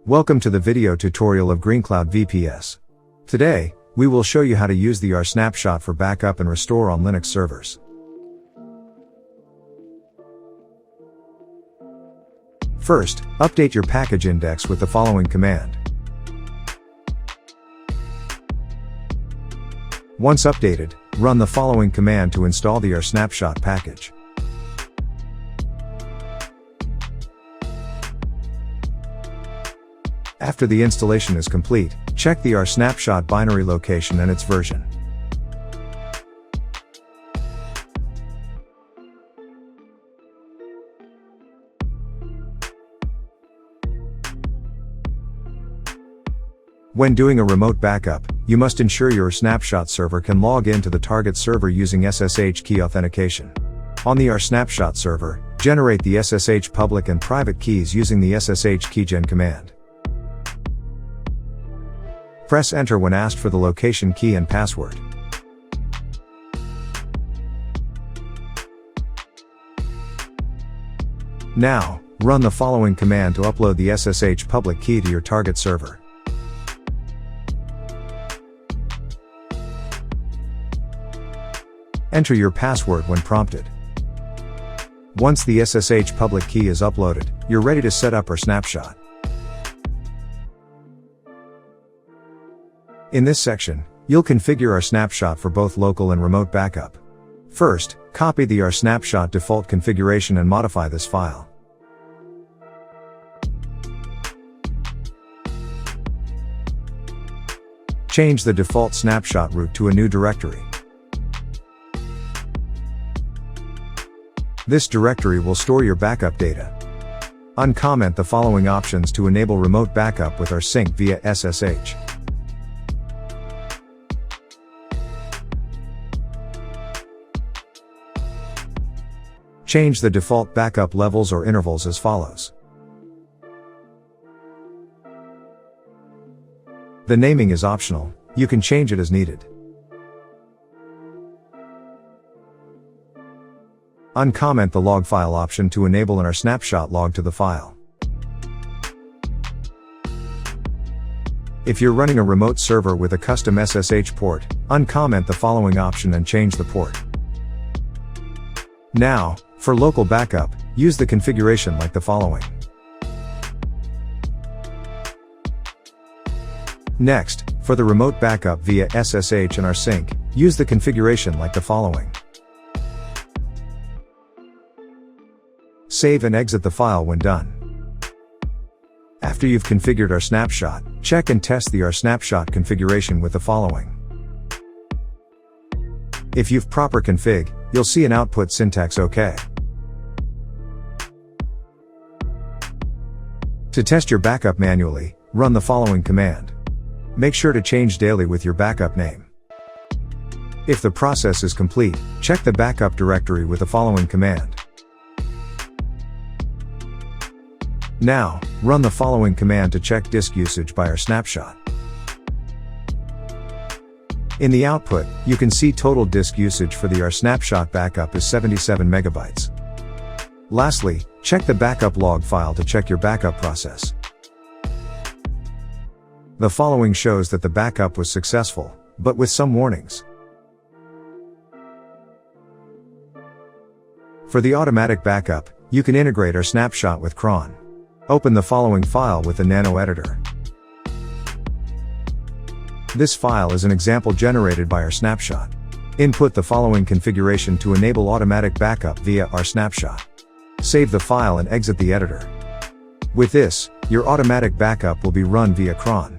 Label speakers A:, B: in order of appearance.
A: Welcome to the video tutorial of GreenCloud VPS. Today, we will show you how to use the Rsnapshot for backup and restore on Linux servers. First, update your package index with the following command. Once updated, run the following command to install the Rsnapshot package. After the installation is complete, check the Rsnapshot binary location and its version. When doing a remote backup, you must ensure your Rsnapshot server can log in to the target server using SSH key authentication. On the Rsnapshot server, generate the SSH public and private keys using the SSH keygen command. Press enter when asked for the location key and password. Now, run the following command to upload the SSH public key to your target server. Enter your password when prompted. Once the SSH public key is uploaded, you're ready to set up Rsnapshot. In this section, you'll configure Rsnapshot for both local and remote backup. First, copy the Rsnapshot default configuration and modify this file. Change the default snapshot root to a new directory. This directory will store your backup data. Uncomment the following options to enable remote backup with rsync via SSH. Change the default backup levels or intervals as follows. The naming is optional, you can change it as needed. Uncomment the log file option to enable an Rsnapshot log to the file. If you're running a remote server with a custom SSH port, uncomment the following option and change the port. Now, for local backup, use the configuration like the following. Next, for the remote backup via SSH and rsync, use the configuration like the following. Save and exit the file when done. After you've configured Rsnapshot, check and test the Rsnapshot configuration with the following. If you've proper config, you'll see an output syntax OK. To test your backup manually, run the following command. Make sure to change daily with your backup name. If the process is complete, check the backup directory with the following command. Now, run the following command to check disk usage by Rsnapshot. In the output, you can see total disk usage for the Rsnapshot backup is 77 megabytes. Lastly, check the backup log file to check your backup process. The following shows that the backup was successful, but with some warnings. For the automatic backup, you can integrate Rsnapshot with cron. Open the following file with the nano editor. This file is an example generated by Rsnapshot. Input the following configuration to enable automatic backup via Rsnapshot. Save the file and exit the editor. With this, your automatic backup will be run via cron.